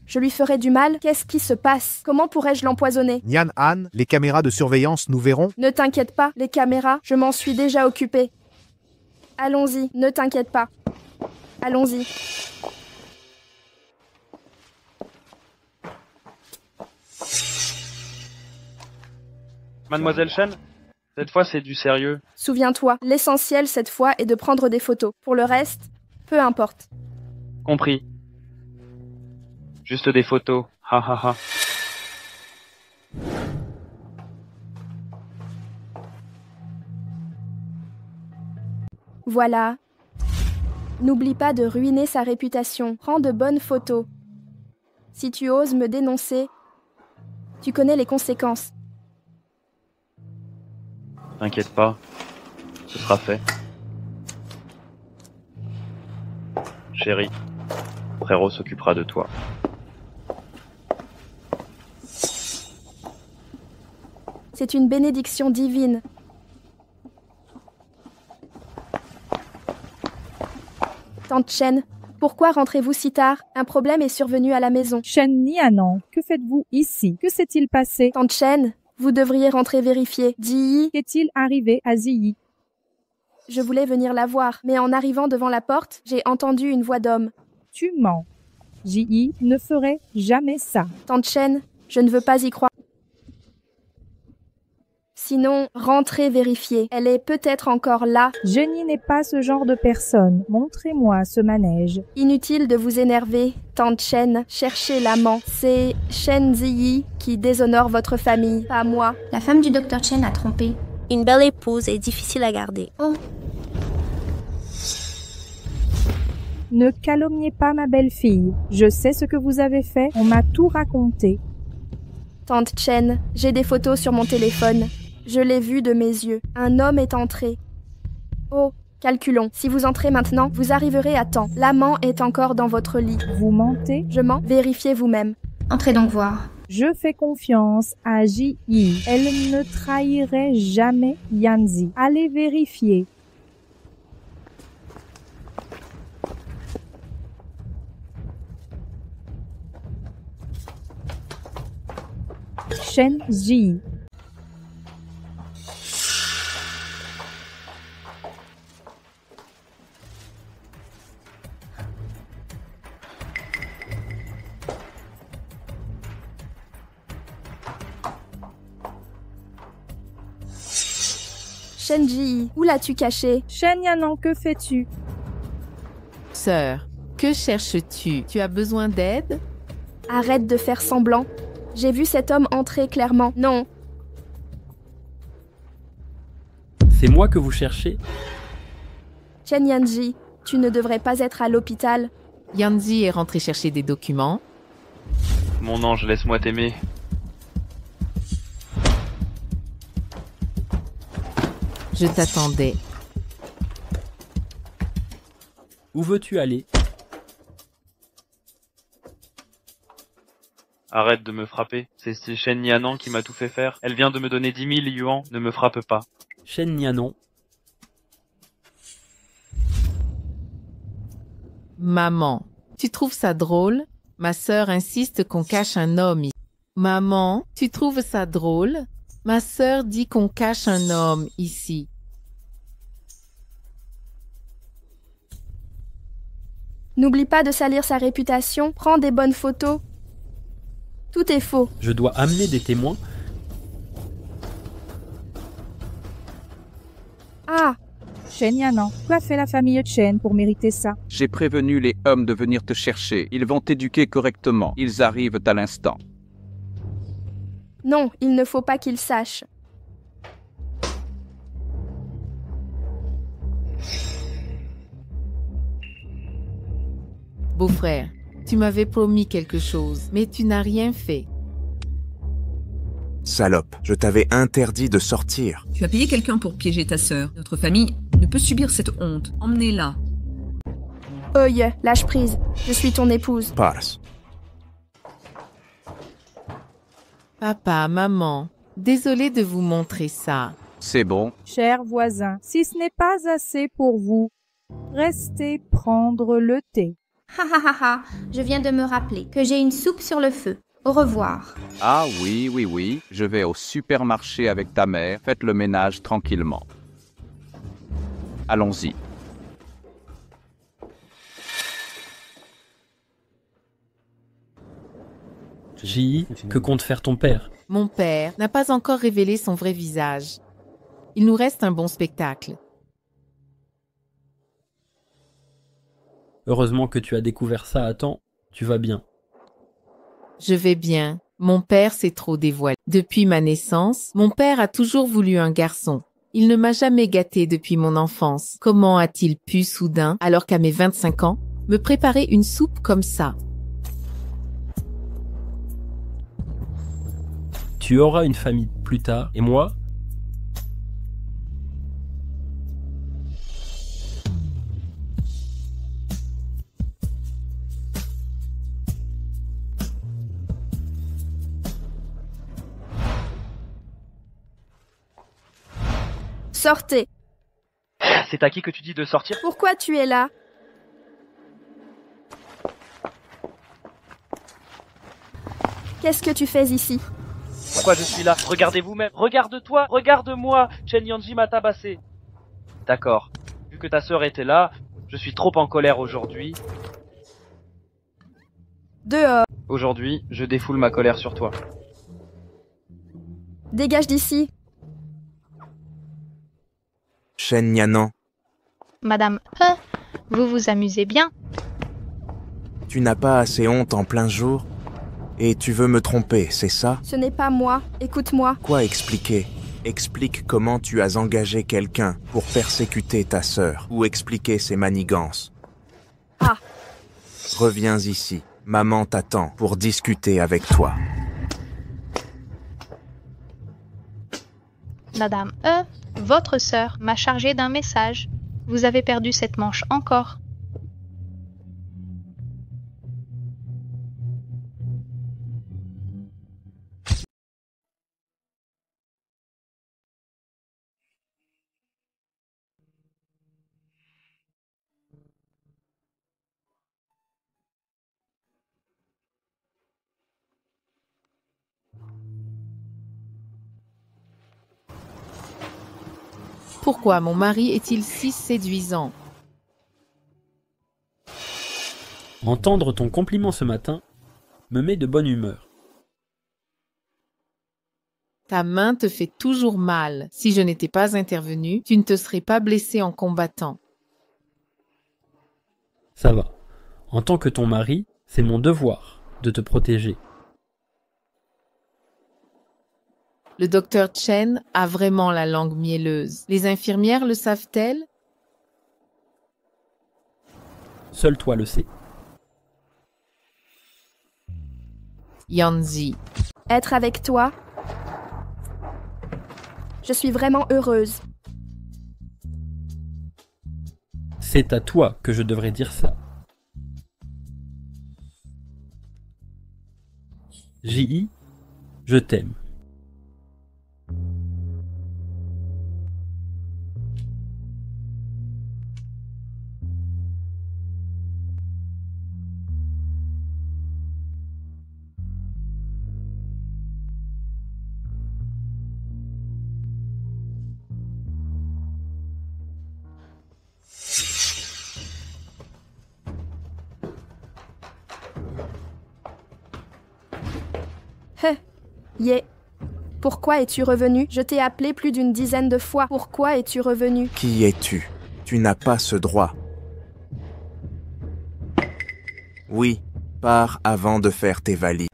Je lui ferai du mal. Qu'est-ce qui se passe? Comment pourrais-je l'empoisonner? Nyan Han, les caméras de surveillance nous verront? Ne t'inquiète pas, les caméras, je m'en suis déjà occupée. Allons-y, ne t'inquiète pas. Allons-y. Mademoiselle Chen, cette fois c'est du sérieux. Souviens-toi, l'essentiel cette fois est de prendre des photos. Pour le reste, peu importe. Compris. Juste des photos. Ha ha ha. Voilà. N'oublie pas de ruiner sa réputation. Prends de bonnes photos. Si tu oses me dénoncer, tu connais les conséquences. T'inquiète pas, ce sera fait. Chérie, frérot s'occupera de toi. C'est une bénédiction divine. Tante Chen, pourquoi rentrez-vous si tard? Un problème est survenu à la maison. Shen Nianan, que faites-vous ici? Que s'est-il passé? Tante Chen, vous devriez rentrer vérifier. Ji, qu'est-il arrivé à Ziyi? Je voulais venir la voir, mais en arrivant devant la porte, j'ai entendu une voix d'homme. Tu mens. Ji ne ferait jamais ça. Tante Chen, je ne veux pas y croire. Sinon, rentrez vérifier. Elle est peut-être encore là. Jenny n'est pas ce genre de personne. Montrez-moi ce manège. Inutile de vous énerver, Tante Chen. Cherchez l'amant. C'est Shen Ziyi qui déshonore votre famille, pas moi. La femme du docteur Chen a trompé. Une belle épouse est difficile à garder. Oh. Ne calomniez pas ma belle-fille. Je sais ce que vous avez fait. On m'a tout raconté. Tante Chen, j'ai des photos sur mon téléphone. Je l'ai vu de mes yeux. Un homme est entré. Oh, calculons. Si vous entrez maintenant, vous arriverez à temps. L'amant est encore dans votre lit. Vous mentez? Je mens. Vérifiez vous-même. Entrez donc voir. Je fais confiance à Ji-Yi. Elle ne trahirait jamais Yanzi. Allez vérifier. Shen Ji. Shenji, où l'as-tu caché? Shen Yanan, que fais-tu? Sœur, que cherches-tu? Tu as besoin d'aide? Arrête de faire semblant. J'ai vu cet homme entrer clairement. Non. C'est moi que vous cherchez? Chen Yanji, tu ne devrais pas être à l'hôpital. Yanzi est rentré chercher des documents. Mon ange, laisse-moi t'aimer. Je t'attendais. Où veux-tu aller? Arrête de me frapper. C'est Shen Nianan qui m'a tout fait faire. Elle vient de me donner 10 000 yuans. Ne me frappe pas. Shen Nianan. Maman, tu trouves ça drôle? Ma sœur insiste qu'on cache un homme ici. Maman, tu trouves ça drôle? Ma sœur dit qu'on cache un homme ici. N'oublie pas de salir sa réputation. Prends des bonnes photos. Tout est faux. Je dois amener des témoins? Ah! Shen Yanan, quoi fait la famille Chen pour mériter ça? J'ai prévenu les hommes de venir te chercher. Ils vont t'éduquer correctement. Ils arrivent à l'instant. Non, il ne faut pas qu'il sache. Beau-frère, tu m'avais promis quelque chose, mais tu n'as rien fait. Salope, je t'avais interdit de sortir. Tu as payé quelqu'un pour piéger ta sœur. Notre famille ne peut subir cette honte. Emmenez-la. Oye, lâche prise. Je suis ton épouse. Passe. Papa, maman, désolé de vous montrer ça. C'est bon. Cher voisin, si ce n'est pas assez pour vous, restez prendre le thé. Ha ha ha ha, je viens de me rappeler que j'ai une soupe sur le feu. Au revoir. Ah oui. Je vais au supermarché avec ta mère. Faites le ménage tranquillement. Allons-y. Ji, que compte faire ton père? Mon père n'a pas encore révélé son vrai visage. Il nous reste un bon spectacle. Heureusement que tu as découvert ça à temps, tu vas bien. Je vais bien. Mon père s'est trop dévoilé. Depuis ma naissance, mon père a toujours voulu un garçon. Il ne m'a jamais gâté depuis mon enfance. Comment a-t-il pu soudain, alors qu'à mes 25 ans, me préparer une soupe comme ça? Tu auras une famille plus tard, et moi? Sortez. C'est à qui que tu dis de sortir? Pourquoi tu es là? Qu'est-ce que tu fais ici? Pourquoi je suis là? Regardez vous-même. Regarde-toi, regarde-moi. Chen Yanji m'a tabassé. D'accord. Vu que ta sœur était là, je suis trop en colère aujourd'hui. Dehors. Aujourd'hui, je défoule ma colère sur toi. Dégage d'ici. Shen Yanan, Madame vous vous amusez bien. tu n'as pas assez honte en plein jour? Et tu veux me tromper, c'est ça? Ce n'est pas moi. Écoute-moi. Quoi expliquer? Explique comment tu as engagé quelqu'un pour persécuter ta sœur, ou expliquer ses manigances. Ah. Reviens ici. Maman t'attend pour discuter avec toi. Madame votre sœur m'a chargé d'un message. Vous avez perdu cette manche encore. Pourquoi mon mari est-il si séduisant? Entendre ton compliment ce matin me met de bonne humeur. Ta main te fait toujours mal. Si je n'étais pas intervenue, tu ne te serais pas blessé en combattant. Ça va. En tant que ton mari, c'est mon devoir de te protéger. Le docteur Chen a vraiment la langue mielleuse. Les infirmières le savent-elles? Seul toi le sais. Yanzi. Être avec toi. Je suis vraiment heureuse. C'est à toi que je devrais dire ça. J.I., je t'aime. Yeah. Pourquoi es-tu revenu? Je t'ai appelé plus d'une dizaine de fois. Pourquoi es-tu revenu? Qui es-tu? Tu n'as pas ce droit. Oui, pars avant de faire tes valises.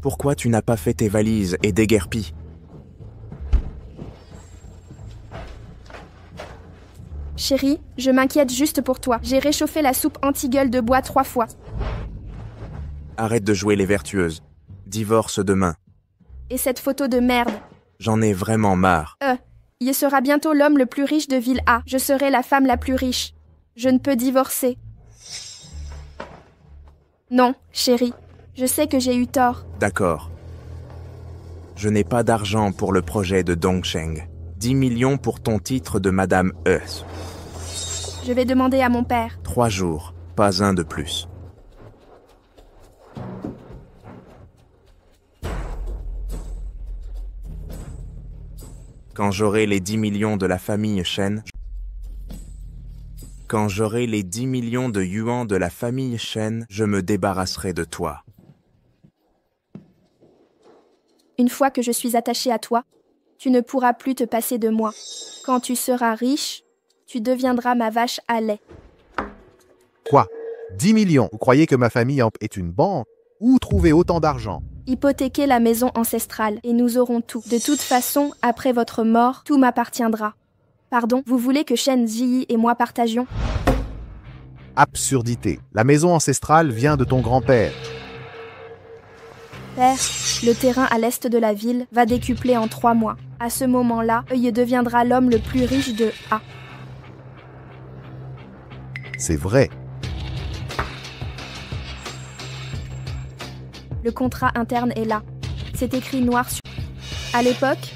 Pourquoi tu n'as pas fait tes valises et déguerpi? Chérie, je m'inquiète juste pour toi. J'ai réchauffé la soupe anti-gueule de bois 3 fois. Arrête de jouer les vertueuses. Divorce demain. Et cette photo de merde? J'en ai vraiment marre. Il sera bientôt l'homme le plus riche de Ville A. Je serai la femme la plus riche. Je ne peux divorcer. Non, chérie. Je sais que j'ai eu tort. D'accord. Je n'ai pas d'argent pour le projet de Dongsheng. 10 millions pour ton titre de Madame E. Je vais demander à mon père. 3 jours, pas un de plus. Quand j'aurai les 10 millions de la famille Shen, Quand j'aurai les 10 millions de yuans de la famille Chen, je me débarrasserai de toi. Une fois que je suis attaché à toi, tu ne pourras plus te passer de moi. Quand tu seras riche, tu deviendras ma vache à lait. Quoi? 10 millions? Vous croyez que ma famille est une banque? Où trouver autant d'argent? Hypothéquer la maison ancestrale et nous aurons tout. De toute façon, après votre mort, tout m'appartiendra. Pardon, vous voulez que Shen Ziyi et moi partagions? Absurdité. La maison ancestrale vient de ton grand-père. Père, le terrain à l'est de la ville va décupler en 3 mois. À ce moment-là, il deviendra l'homme le plus riche de A. C'est vrai. Le contrat interne est là. C'est écrit noir sur... À l'époque,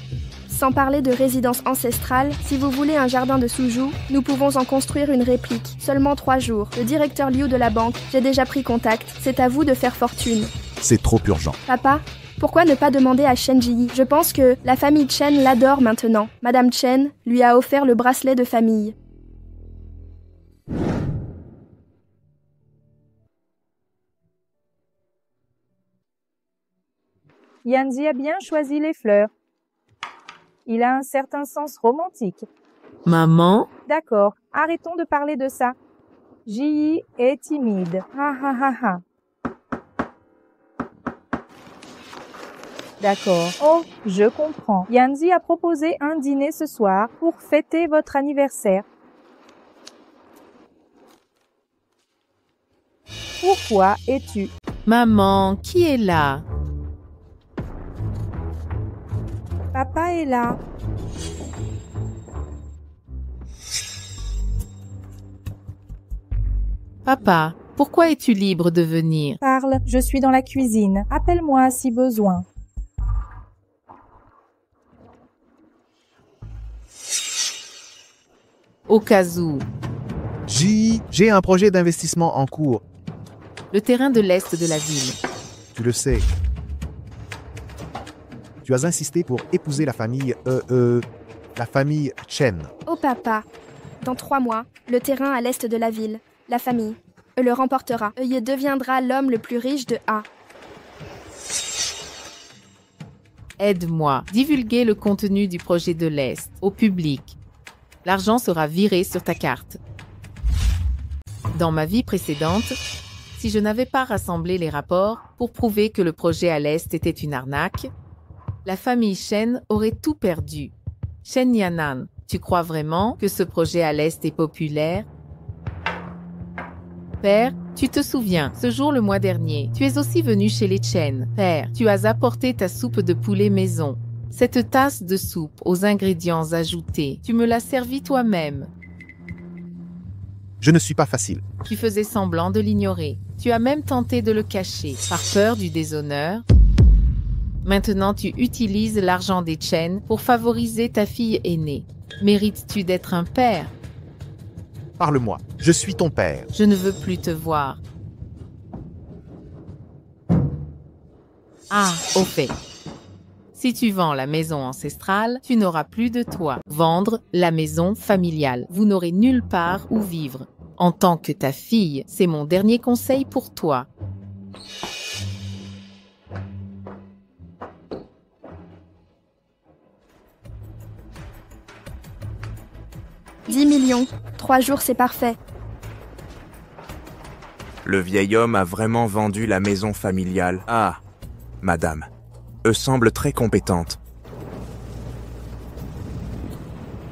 sans parler de résidence ancestrale, si vous voulez un jardin de Suzhou, nous pouvons en construire une réplique. Seulement 3 jours. Le directeur Liu de la banque, j'ai déjà pris contact. C'est à vous de faire fortune. C'est trop urgent. Papa, pourquoi ne pas demander à Shen Ziyi? Je pense que la famille Chen l'adore maintenant. Madame Chen lui a offert le bracelet de famille. Yanzi a bien choisi les fleurs. Il a un certain sens romantique. Maman? D'accord, arrêtons de parler de ça. Ji est timide. Ha ha ha ha. D'accord. Oh, je comprends. Yanzi a proposé un dîner ce soir pour fêter votre anniversaire. Pourquoi es-tu? Maman, qui est là? Papa est là. Papa, pourquoi es-tu libre de venir? Parle, je suis dans la cuisine. Appelle-moi si besoin. Au cas où. J'ai un projet d'investissement en cours. Le terrain de l'est de la ville. Tu le sais. Tu as insisté pour épouser la famille Chen. Oh papa, dans 3 mois, le terrain à l'est de la ville, la famille, le remportera. Il deviendra l'homme le plus riche de A. Aide-moi, divulguer le contenu du projet de l'Est au public. L'argent sera viré sur ta carte. Dans ma vie précédente, si je n'avais pas rassemblé les rapports pour prouver que le projet à l'Est était une arnaque, la famille Chen aurait tout perdu. Shen Yanan, tu crois vraiment que ce projet à l'Est est populaire? Père, tu te souviens, ce jour le mois dernier, tu es aussi venu chez les Chen. Père, tu as apporté ta soupe de poulet maison. Cette tasse de soupe aux ingrédients ajoutés, tu me l'as servie toi-même. Je ne suis pas facile. Tu faisais semblant de l'ignorer. Tu as même tenté de le cacher, par peur du déshonneur. Maintenant, tu utilises l'argent des Chen pour favoriser ta fille aînée. Mérites-tu d'être un père? Parle-moi. Je suis ton père. Je ne veux plus te voir. Ah, au fait. Si tu vends la maison ancestrale, tu n'auras plus de toit. Vendre la maison familiale. Vous n'aurez nulle part où vivre. En tant que ta fille, c'est mon dernier conseil pour toi. « 10 millions. 3 jours, c'est parfait. » Le vieil homme a vraiment vendu la maison familiale. Ah, madame. Semble très compétente.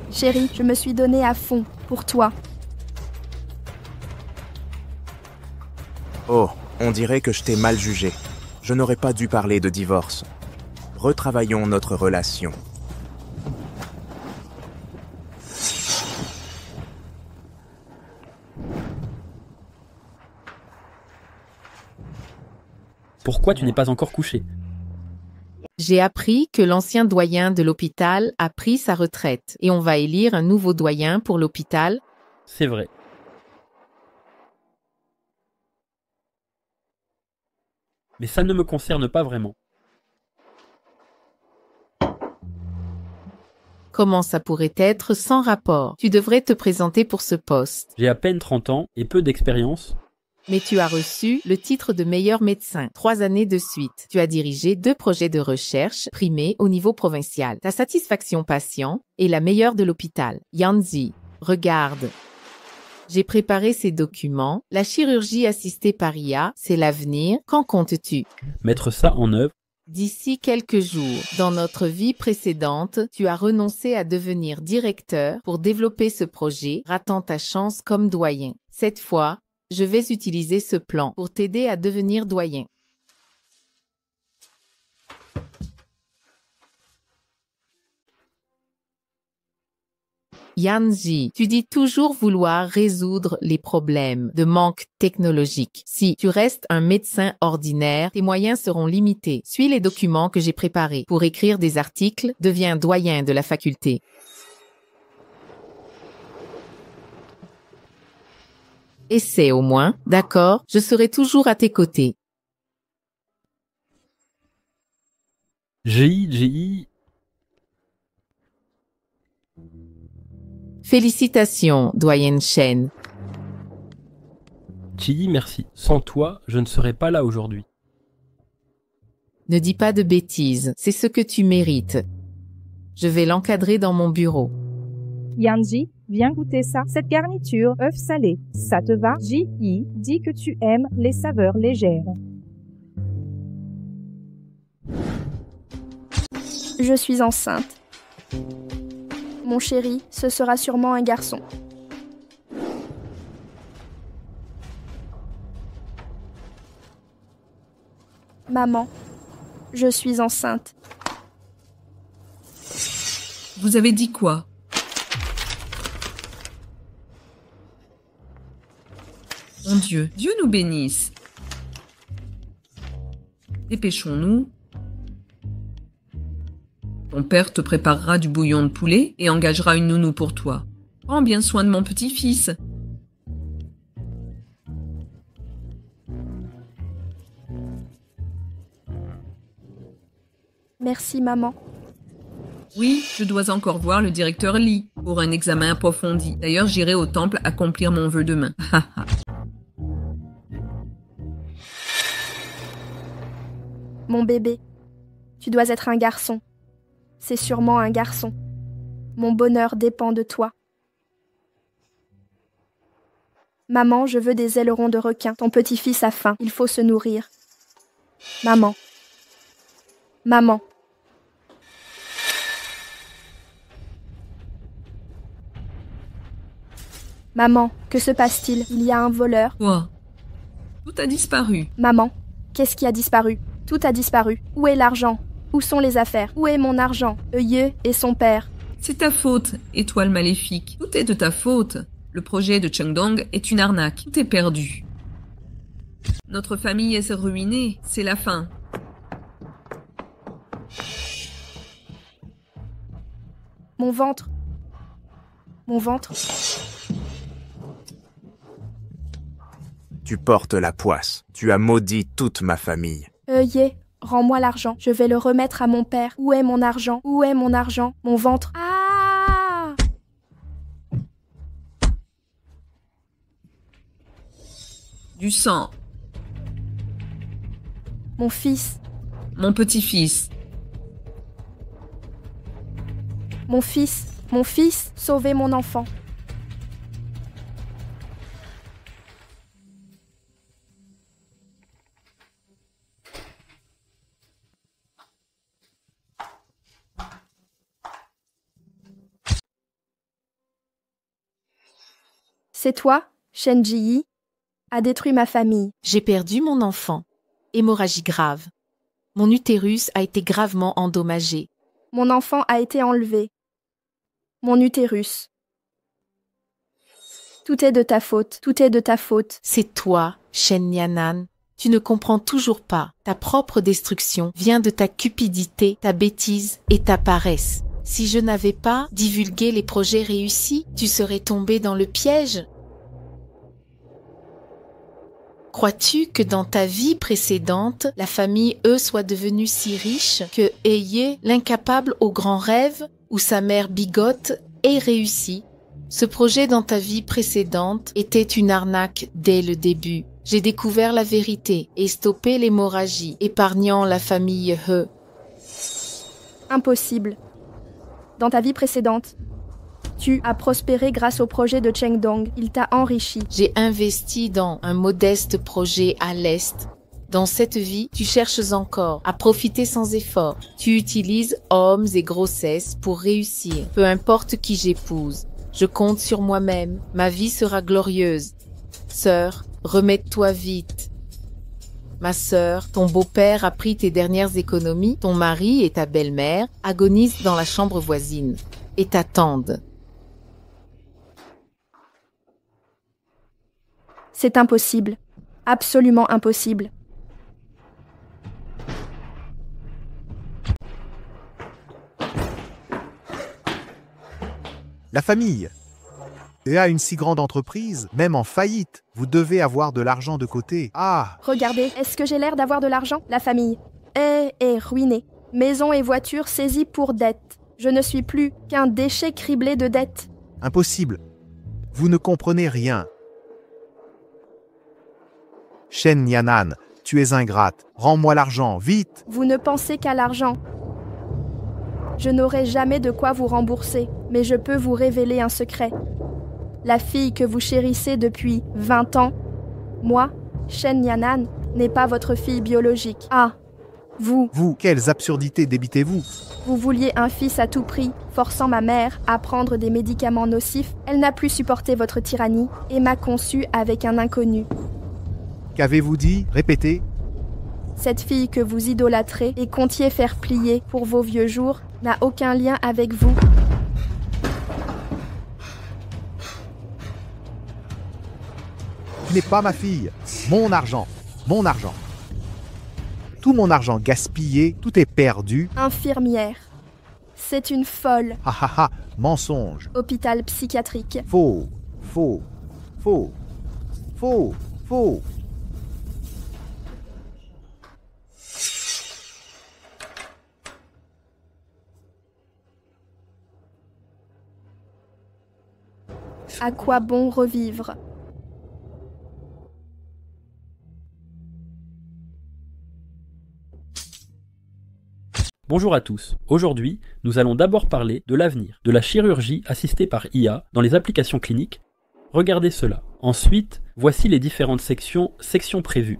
Chérie, je me suis donnée à fond pour toi. Oh, on dirait que je t'ai mal jugé. Je n'aurais pas dû parler de divorce. Retravaillons notre relation. Pourquoi tu n'es pas encore couché? J'ai appris que l'ancien doyen de l'hôpital a pris sa retraite et on va élire un nouveau doyen pour l'hôpital. C'est vrai. Mais ça ne me concerne pas vraiment. Comment ça pourrait être sans rapport? Tu devrais te présenter pour ce poste. J'ai à peine 30 ans et peu d'expérience. Mais tu as reçu le titre de meilleur médecin 3 années de suite. Tu as dirigé 2 projets de recherche primés au niveau provincial. Ta satisfaction patient est la meilleure de l'hôpital. Yanzi, regarde. J'ai préparé ces documents. La chirurgie assistée par IA, c'est l'avenir. Qu'en comptes-tu? Mettre ça en œuvre. D'ici quelques jours, dans notre vie précédente, tu as renoncé à devenir directeur pour développer ce projet, ratant ta chance comme doyen. Cette fois, je vais utiliser ce plan pour t'aider à devenir doyen. Yanji, tu dis toujours vouloir résoudre les problèmes de manque technologique. Si tu restes un médecin ordinaire, tes moyens seront limités. Suis les documents que j'ai préparés. Pour écrire des articles, deviens doyen de la faculté. Essaie au moins, d'accord? Je serai toujours à tes côtés. GI. Félicitations, doyenne Chen. GI, merci. Sans toi, je ne serais pas là aujourd'hui. Ne dis pas de bêtises, c'est ce que tu mérites. Je vais l'encadrer dans mon bureau. Yanji, viens goûter ça. Cette garniture, œuf salé. Ça te va? J.I. dit que tu aimes les saveurs légères. Je suis enceinte. Mon chéri, ce sera sûrement un garçon. Maman, je suis enceinte. Vous avez dit quoi? Mon Dieu, Dieu nous bénisse. Dépêchons-nous. Ton père te préparera du bouillon de poulet et engagera une nounou pour toi. Prends bien soin de mon petit-fils. Merci, maman. Oui, je dois encore voir le directeur Lee pour un examen approfondi. D'ailleurs, j'irai au temple accomplir mon vœu demain. Mon bébé, tu dois être un garçon. C'est sûrement un garçon. Mon bonheur dépend de toi. Maman, je veux des ailerons de requin. Ton petit-fils a faim. Il faut se nourrir. Maman. Maman. Maman, que se passe-t-il? Il y a un voleur. Quoi? Tout a disparu. Maman, qu'est-ce qui a disparu? Tout a disparu. Où est l'argent? Où sont les affaires? Où est mon argent? Eux et son père. C'est ta faute, étoile maléfique. Tout est de ta faute. Le projet de Chengdong est une arnaque. Tout est perdu. Notre famille est ruinée. C'est la fin. Mon ventre. Mon ventre. Tu portes la poisse. Tu as maudit toute ma famille. Rends-moi l'argent. Je vais le remettre à mon père. Où est mon argent? Où est mon argent? Mon ventre. Ah! Du sang. Mon fils. Mon petit-fils. Mon fils. Mon fils. Sauvez mon enfant. C'est toi, Shen Ji-yi, a détruit ma famille. J'ai perdu mon enfant. Hémorragie grave. Mon utérus a été gravement endommagé. Mon enfant a été enlevé. Mon utérus. Tout est de ta faute. Tout est de ta faute. C'est toi, Shen Yanan. Tu ne comprends toujours pas. Ta propre destruction vient de ta cupidité, ta bêtise et ta paresse. Si je n'avais pas divulgué les projets réussis, tu serais tombé dans le piège. Crois-tu que dans ta vie précédente, la famille soit devenue si riche que Eye, l'incapable aux grands rêves, où sa mère bigote et réussit. Ce projet dans ta vie précédente était une arnaque dès le début. J'ai découvert la vérité et stoppé l'hémorragie, épargnant la famille He. Impossible. Dans ta vie précédente, tu as prospéré grâce au projet de Cheng Dong. Il t'a enrichi. J'ai investi dans un modeste projet à l'Est. Dans cette vie, tu cherches encore à profiter sans effort. Tu utilises hommes et grossesses pour réussir. Peu importe qui j'épouse, je compte sur moi-même. Ma vie sera glorieuse. Sœur, remets-toi vite. Ma sœur, ton beau-père a pris tes dernières économies. Ton mari et ta belle-mère agonisent dans la chambre voisine et t'attendent. C'est impossible. Absolument impossible. La famille. Et à une si grande entreprise, même en faillite, vous devez avoir de l'argent de côté. Ah! Regardez, est-ce que j'ai l'air d'avoir de l'argent? La famille est ruinée. Maison et voiture saisies pour dette. Je ne suis plus qu'un déchet criblé de dettes. Impossible. Vous ne comprenez rien. Shen Yanan, tu es ingrate. Rends-moi l'argent, vite! Vous ne pensez qu'à l'argent. Je n'aurai jamais de quoi vous rembourser, mais je peux vous révéler un secret. La fille que vous chérissez depuis 20 ans, moi, Shen Yanan, n'est pas votre fille biologique. Ah, vous. Vous, quelles absurdités débitez-vous? Vous vouliez un fils à tout prix, forçant ma mère à prendre des médicaments nocifs. Elle n'a plus supporté votre tyrannie et m'a conçu avec un inconnu. Qu'avez-vous dit? Répétez. Cette fille que vous idolâtrez et comptiez faire plier pour vos vieux jours n'a aucun lien avec vous. Tu n'es pas ma fille. Mon argent. Mon argent. Tout mon argent gaspillé, tout est perdu. Infirmière. C'est une folle. Ha ha ha, mensonge. Hôpital psychiatrique. Faux, faux, faux, faux, faux. À quoi bon revivre? Bonjour à tous. Aujourd'hui, nous allons d'abord parler de l'avenir, de la chirurgie assistée par IA dans les applications cliniques. Regardez cela. Ensuite, voici les différentes sections prévues.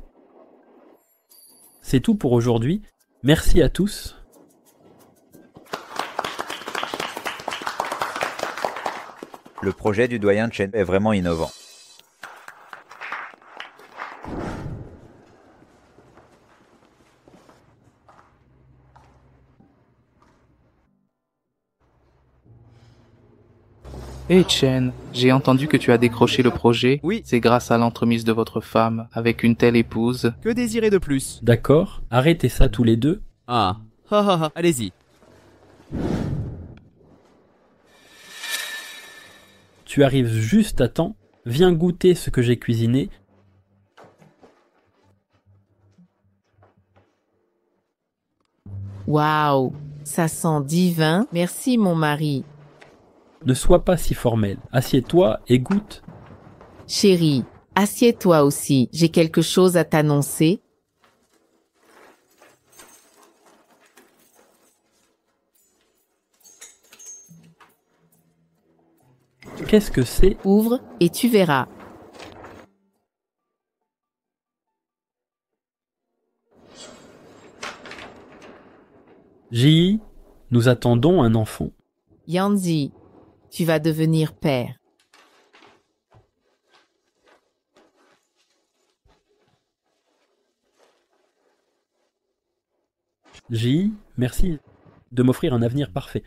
C'est tout pour aujourd'hui. Merci à tous. Le projet du doyen Chen est vraiment innovant. Hé Chen, j'ai entendu que tu as décroché le projet. Oui. C'est grâce à l'entremise de votre femme, avec une telle épouse. Que désirer de plus? D'accord, arrêtez ça tous les deux. Ah, allez-y. Tu arrives juste à temps. Viens goûter ce que j'ai cuisiné. Waouh, ça sent divin. Merci mon mari. Ne sois pas si formel. Assieds-toi et goûte. Chérie, assieds-toi aussi. J'ai quelque chose à t'annoncer. Qu'est-ce que c'est? Ouvre et tu verras. Ji, nous attendons un enfant. Yanzi, tu vas devenir père. Ji, merci de m'offrir un avenir parfait.